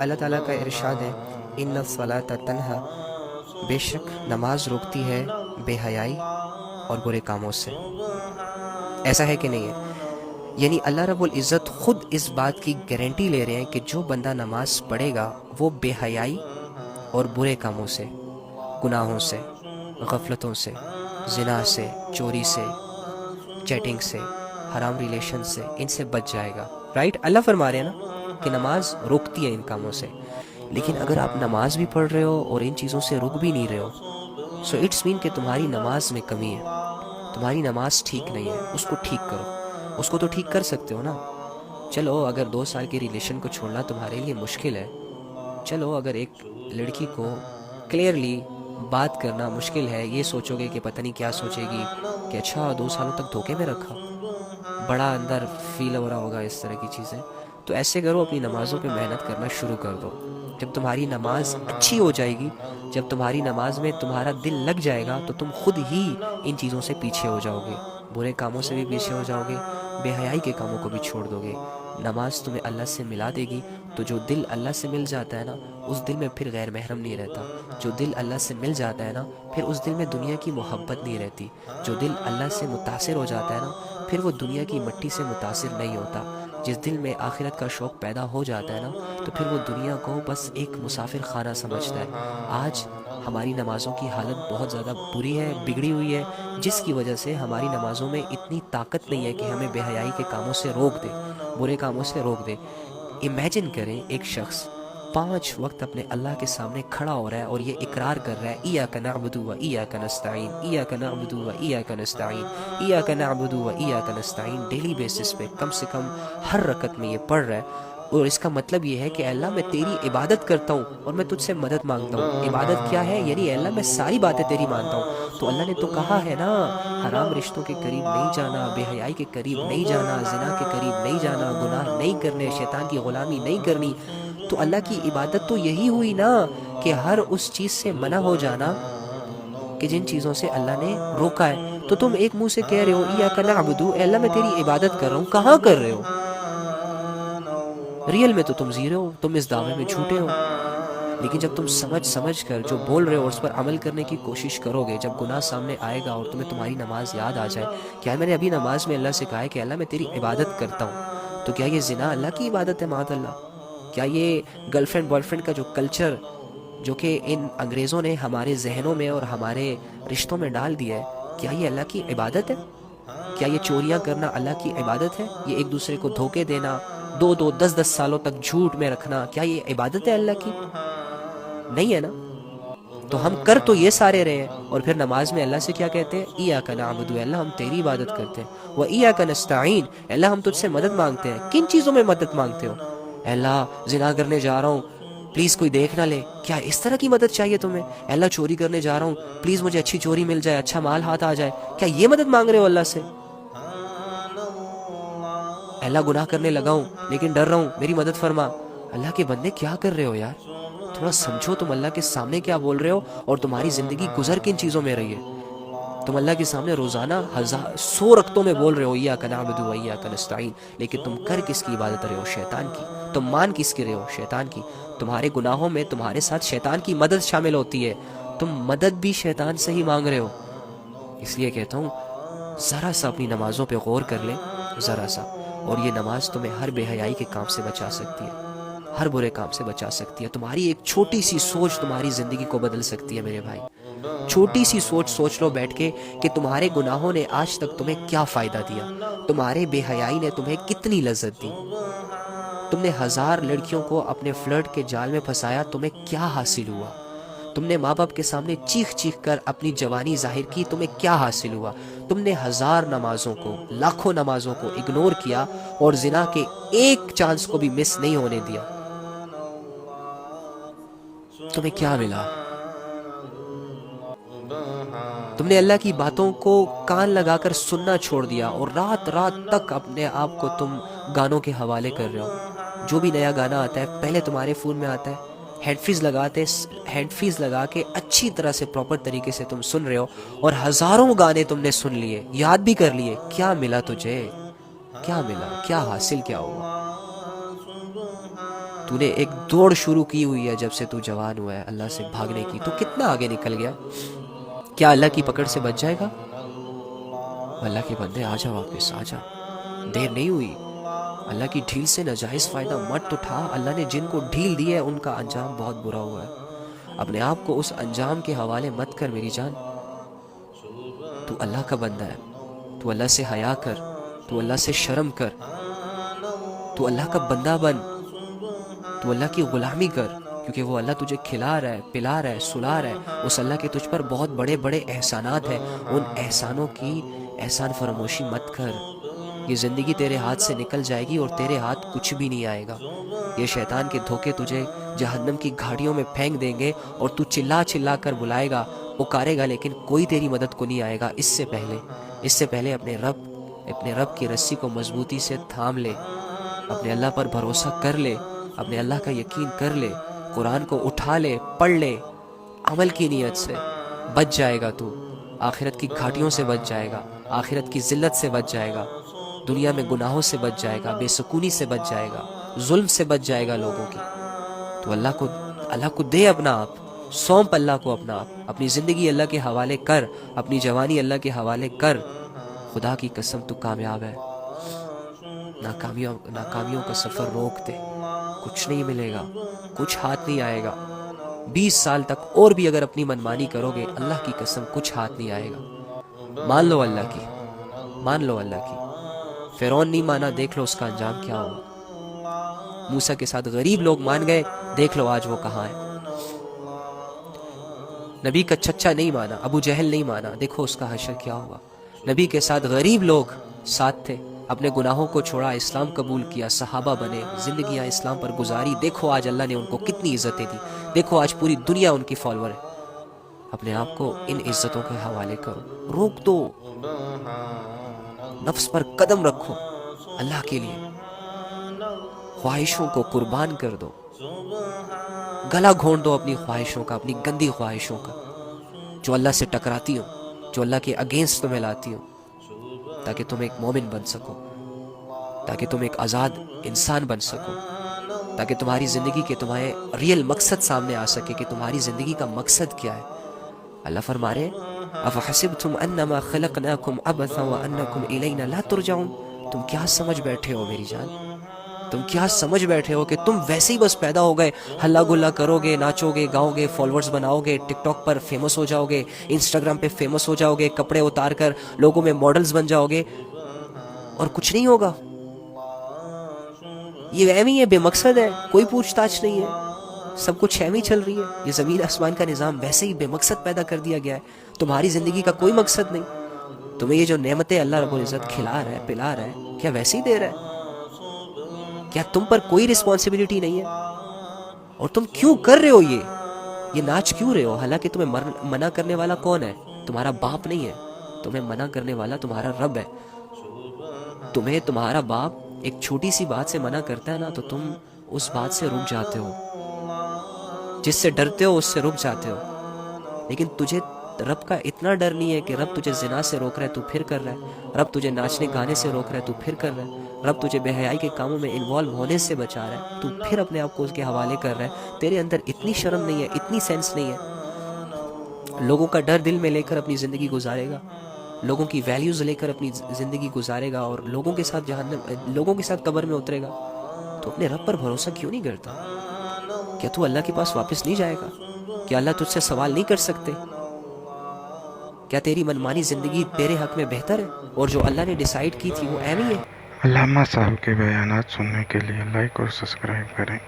اللہ تعالیٰ کا ارشاد ہے ان الصلاۃ تنہا، بے شک نماز روکتی ہے بے حیائی اور برے کاموں سے۔ ایسا ہے کہ نہیں ہے؟ یعنی اللہ رب العزت خود اس بات کی گارنٹی لے رہے ہیں کہ جو بندہ نماز پڑھے گا وہ بے حیائی اور برے کاموں سے، گناہوں سے، غفلتوں سے، زنا سے، چوری سے، چیٹنگ سے، حرام ریلیشن سے، ان سے بچ جائے گا۔ رائٹ؟ اللہ فرما رہے ہیں نا کہ نماز روکتی ہے ان کاموں سے۔ لیکن اگر آپ نماز بھی پڑھ رہے ہو اور ان چیزوں سے رک بھی نہیں رہے ہو، سو اٹس مین کہ تمہاری نماز میں کمی ہے، تمہاری نماز ٹھیک نہیں ہے، اس کو ٹھیک کرو۔ اس کو تو ٹھیک کر سکتے ہو نا۔ چلو اگر 2 سال کی ریلیشن کو چھوڑنا تمہارے لیے مشکل ہے، چلو اگر ایک لڑکی کو کلیئرلی بات کرنا مشکل ہے، یہ سوچو گے کہ پتہ نہیں کیا سوچے گی کہ اچھا 2 سالوں تک دھوکے میں رکھا، بڑا اندر فیل ہو رہا ہوگا اس طرح کی چیزیں، تو ایسے کرو اپنی نمازوں پہ محنت کرنا شروع کر دو۔ جب تمہاری نماز اچھی ہو جائے گی، جب تمہاری نماز میں تمہارا دل لگ جائے گا، تو تم خود ہی ان چیزوں سے پیچھے ہو جاؤ گے، برے کاموں سے بھی پیچھے ہو جاؤ گے، بے حیائی کے کاموں کو بھی چھوڑ دو گے۔ نماز تمہیں اللہ سے ملا دے گی، تو جو دل اللہ سے مل جاتا ہے نا، اس دل میں پھر غیر محرم نہیں رہتا۔ جو دل اللہ سے مل جاتا ہے نا، پھر اس دل میں دنیا کی محبت نہیں رہتی۔ جو دل اللہ سے متاثر ہو جاتا ہے نا، پھر وہ دنیا کی مٹی سے متاثر نہیں ہوتا۔ جس دل میں آخرت کا شوق پیدا ہو جاتا ہے نا، تو پھر وہ دنیا کو بس ایک مسافر خانہ سمجھتا ہے۔ آج ہماری نمازوں کی حالت بہت زیادہ بری ہے، بگڑی ہوئی ہے، جس کی وجہ سے ہماری نمازوں میں اتنی طاقت نہیں ہے کہ ہمیں بے حیائی کے کاموں سے روک دے، برے کاموں سے روک دے۔ امیجن کریں ایک شخص 5 وقت اپنے اللہ کے سامنے کھڑا ہو رہا ہے اور یہ اقرار کر رہا ہے ایاک نعبد و ایاک نستعین، ایاک نعبد و ایاک نستعین، ایاک نعبد و ایاک نستعین، ڈیلی بیسس پہ کم سے کم ہر رکعت میں یہ پڑھ رہا ہے۔ اور اس کا مطلب یہ ہے کہ اے اللہ میں تیری عبادت کرتا ہوں اور میں تجھ سے مدد مانگتا ہوں۔ عبادت کیا ہے؟ یعنی اے اللہ میں ساری باتیں تیری مانتا ہوں۔ تو اللہ نے تو کہا ہے نا، حرام رشتوں کے قریب نہیں جانا، بے حیائی کے قریب نہیں جانا، زنا کے قریب نہیں جانا، گناہ نہیں کرنے، شیطان کی غلامی نہیں کرنی۔ تو اللہ کی عبادت تو یہی ہوئی نا کہ ہر اس چیز سے منع ہو جانا کہ جن چیزوں سے اللہ نے روکا ہے۔ تو تم ایک منہ سے کہہ رہے ہو ایاک نعبد، اے اللہ میں تیری عبادت کر رہا ہوں، کہاں کر رہے ہو؟ ریئل میں تو تم زیرو ہو، تم اس دعوے میں جھوٹے ہو۔ لیکن جب تم سمجھ کر جو بول رہے ہو اور اس پر عمل کرنے کی کوشش کرو گے، جب گناہ سامنے آئے گا اور تمہیں تمہاری نماز یاد آ جائے، کیا میں نے ابھی نماز میں اللہ سے کہا ہے کہ اللہ میں تیری عبادت کرتا ہوں، تو کیا یہ زنا اللہ کی عبادت ہے؟ معاذ اللہ۔ کیا یہ گرل فرینڈ بوائے فرینڈ کا جو کلچر جو کہ ان انگریزوں نے ہمارے ذہنوں میں اور ہمارے رشتوں میں ڈال دیا ہے، کیا یہ اللہ کی عبادت ہے؟ کیا یہ چوریاں کرنا اللہ کی عبادت ہے؟ یہ ایک دوسرے کو دھوکے دینا، 2-2 10-10 سالوں تک جھوٹ میں رکھنا، کیا یہ عبادت ہے اللہ کی؟ نہیں ہے نا۔ تو ہم کر تو یہ سارے رہے ہیں، اور پھر نماز میں اللہ سے کیا کہتے ہیں؟ ایاک نعبد، اللہ ہم تیری عبادت کرتے ہیں، و ایاک نستعین، اللہ ہم تجھ سے مدد مانگتے ہیں۔ کن چیزوں میں مدد مانگتے ہو؟ اللہ زنا کرنے جا رہا ہوں، پلیز کوئی دیکھ نہ لے، کیا اس طرح کی مدد چاہیے تمہیں؟ اللہ چوری کرنے جا رہا ہوں، پلیز مجھے اچھی چوری مل جائے، اچھا مال ہاتھ آ جائے، کیا یہ مدد مانگ رہے ہو اللہ سے؟ اللہ گناہ کرنے لگا ہوں لیکن ڈر رہا ہوں، میری مدد فرما۔ اللہ کے بندے کیا کر رہے ہو یار؟ تھوڑا سمجھو تم اللہ کے سامنے کیا بول رہے ہو، اور تمہاری زندگی گزر کن چیزوں میں رہی ہے۔ تم اللہ کے سامنے روزانہ 100 رکعتوں میں بول رہے ہو ایاک نعبد و ایاک نستعین، لیکن تم کر کس کی عبادت رہے ہو؟ شیطان کی۔ تم مان کس کے رہے ہو؟ شیطان کی۔ تمہارے گناہوں میں تمہارے ساتھ شیطان کی مدد شامل ہوتی ہے، تم مدد بھی شیطان سے ہی مانگ رہے ہو۔ اس لیے کہتا ہوں ذرا سا اپنی نمازوں پہ غور کر لیں، ذرا سا، اور یہ نماز تمہیں ہر بے حیائی کے کام سے بچا سکتی ہے، ہر برے کام سے بچا سکتی ہے۔ تمہاری ایک چھوٹی سی سوچ تمہاری زندگی کو بدل سکتی ہے میرے بھائی۔ چھوٹی سی سوچ لو بیٹھ کے کہ تمہارے گناہوں نے آج تک تمہیں کیا فائدہ دیا، تمہارے بے حیائی نے تمہیں کتنی لذت دی، تم نے 1000 لڑکیوں کو اپنے فلرٹ کے جال میں پھنسایا، تمہیں کیا حاصل ہوا؟ تم نے ماں باپ کے سامنے چیخ کر اپنی جوانی ظاہر کی، تمہیں کیا حاصل ہوا؟ تم نے 1000 نمازوں کو، لاکھوں نمازوں کو اگنور کیا اور زنا کے ایک چانس کو بھی مس نہیں ہونے دیا، تمہیں کیا ملا؟ تم نے اللہ کی باتوں کو کان لگا کر سننا چھوڑ دیا، اور رات تک اپنے آپ کو تم گانوں کے حوالے کر رہے ہو۔ جو بھی نیا گانا آتا ہے پہلے تمہارے فون میں آتا ہے، ہیڈ فیز لگا کے اچھی طرح سے پراپر طریقے سے تم سن رہے ہو، اور 1000 گانے تم نے سن لیے، یاد بھی کر لیے۔ کیا ملا تجھے؟ کیا ملا؟ کیا حاصل کیا ہوا؟ تو نے ایک دوڑ شروع کی ہوئی ہے جب سے تو جوان ہوا ہے اللہ سے بھاگنے کی، تو کتنا آگے نکل گیا؟ کیا اللہ کی پکڑ سے بچ جائے گا؟ اللہ کے بندے آ جا، واپس آ جا، دیر نہیں ہوئی۔ اللہ کی ڈھیل سے ناجائز فائدہ مت اٹھا۔ اللہ نے جن کو ڈھیل دی ہے ان کا انجام بہت برا ہوا ہے۔ اپنے آپ کو اس انجام کے حوالے مت کر میری جان۔ تو اللہ کا بندہ ہے، تو اللہ سے حیا کر، تو اللہ سے شرم کر، تو اللہ کا بندہ بن، تو اللہ کی غلامی کر، کیونکہ وہ اللہ تجھے کھلا رہا ہے، پلا رہا ہے، سلا رہا ہے۔ اس اللہ کے تجھ پر بہت بڑے بڑے احسانات ہیں، ان احسانوں کی احسان فراموشی مت کر۔ یہ زندگی تیرے ہاتھ سے نکل جائے گی اور تیرے ہاتھ کچھ بھی نہیں آئے گا۔ یہ شیطان کے دھوکے تجھے جہنم کی گھاڑیوں میں پھینک دیں گے اور تو چلا چلا کر بلائے گا، پکارے گا، لیکن کوئی تیری مدد کو نہیں آئے گا۔ اس سے پہلے اپنے رب کی رسی کو مضبوطی سے تھام لے، اپنے اللہ پر بھروسہ کر لے، اپنے اللہ کا یقین کر لے، قرآن کو اٹھا لے، پڑھ لے، عمل کی نیت سے بچ جائے گا۔ تو آخرت کی گھاٹیوں سے بچ جائے گا، آخرت کی ذلت سے بچ جائے گا، دنیا میں گناہوں سے بچ جائے گا، بے سکونی سے بچ جائے گا، ظلم سے بچ جائے گا لوگوں کی۔ تو اللہ کو دے اپنا آپ، سونپ اللہ کو اپنا آپ، اپنی زندگی اللہ کے حوالے کر، اپنی جوانی اللہ کے حوالے کر۔ خدا کی قسم تو کامیاب ہے۔ ناکامیوں کا سفر روک دے، کچھ نہیں ملے گا، کچھ ہاتھ نہیں آئے گا۔ 20 سال تک اور بھی اگر اپنی منمانی کرو گے، اللہ کی قسم کچھ ہاتھ نہیں آئے گا۔ مان لو اللہ کی، مان لو اللہ کی۔ فرعون نہیں مانا، دیکھ لو اس کا انجام کیا ہوا۔ موسیٰ کے ساتھ غریب لوگ مان گئے، دیکھ لو آج وہ کہاں ہے۔ نبی کا چچا نہیں مانا، ابو جہل نہیں مانا، دیکھو اس کا حشر کیا ہوا۔ نبی کے ساتھ غریب لوگ ساتھ تھے، اپنے گناہوں کو چھوڑا، اسلام قبول کیا، صحابہ بنے، زندگیاں اسلام پر گزاری، دیکھو آج اللہ نے ان کو کتنی عزتیں دی، دیکھو آج پوری دنیا ان کی فالوور ہے۔ اپنے آپ کو ان عزتوں کے حوالے کرو، روک دو، نفس پر قدم رکھو، اللہ کے لیے خواہشوں کو قربان کر دو، گلا گھونٹ دو اپنی خواہشوں کا، اپنی گندی خواہشوں کا جو اللہ سے ٹکراتی ہوں، جو اللہ کے اگینسٹ تمہیں لاتی ہوں، تاکہ تم ایک مومن بن سکو، تاکہ تم ایک آزاد انسان بن سکو، تاکہ تمہاری زندگی کے تمہارے ریئل مقصد سامنے آ سکے کہ تمہاری زندگی کا مقصد کیا ہے۔ اللہ فرما رہے افحسبتم انما خلقناکم عبثا وانکم الینا لا ترجعون۔ تم کیا سمجھ بیٹھے ہو میری جان، تم کیا سمجھ بیٹھے ہو کہ تم ویسے ہی بس پیدا ہو گئے، ہلا گلا کرو گے، ناچو گے، گاؤ گے، فالوورز بناؤ گے، ٹک ٹاک پر فیمس ہو جاؤ گے، انسٹاگرام پہ فیمس ہو جاؤ گے، کپڑے اتار کر لوگوں میں ماڈلز بن جاؤ گے اور کچھ نہیں ہوگا؟ یہ وہم ہی ہے، بے مقصد ہے، کوئی پوچھ تاچھ نہیں ہے، سب کچھ وہم ہی چل رہی ہے۔ یہ زمین آسمان کا نظام ویسے ہی بے مقصد پیدا کر دیا گیا ہے، تمہاری زندگی کا کوئی مقصد نہیں۔ تمہیں یہ جو نعمتیں اللہ رب العزت کھلا رہا ہے، پلا رہا ہے، کیا ویسے ہی دے رہا ہے؟ کیا تم پر کوئی رسپانسبلٹی نہیں ہے؟ اور تم کیوں کر رہے ہو یہ ناچ کیوں رہے ہو؟ حالانکہ تمہیں منع کرنے والا کون ہے؟ تمہارا باپ نہیں ہے، تمہیں منع کرنے والا تمہارا رب ہے۔ تمہیں تمہارا باپ ایک چھوٹی سی بات سے منع کرتا ہے نا، تو تم اس بات سے رک جاتے ہو، جس سے ڈرتے ہو اس سے رک جاتے ہو۔ لیکن تجھے رب کا اتنا ڈر نہیں ہے کہ رب تجھے زنا سے روک رہا ہے تو پھر کر رہا ہے، رب تجھے ناچنے گانے سے روک رہا ہے تو پھر کر رہا ہے، رب تجھے بے حیائی کے کاموں میں انوالو ہونے سے بچا رہا ہے تو پھر اپنے آپ کو اس کے حوالے کر رہا ہے۔ تیرے اندر اتنی شرم نہیں ہے، اتنی سینس نہیں ہے۔ لوگوں کا ڈر دل میں لے کر اپنی زندگی گزارے گا، لوگوں کی ویلیوز لے کر اپنی زندگی گزارے گا اور لوگوں کے ساتھ قبر میں اترے گا، تو اپنے رب پر بھروسہ کیوں نہیں کرتا؟ کیا تو اللہ کے پاس واپس نہیں جائے گا؟ کیا اللہ تجھ سے سوال نہیں کر سکتے؟ کیا تیری منمانی زندگی تیرے حق میں بہتر ہے اور جو اللہ نے ڈیسائیڈ کی تھی وہ اہم ہی ہے؟ علامہ صاحب کے بیانات سننے کے لیے لائک اور سبسکرائب کریں۔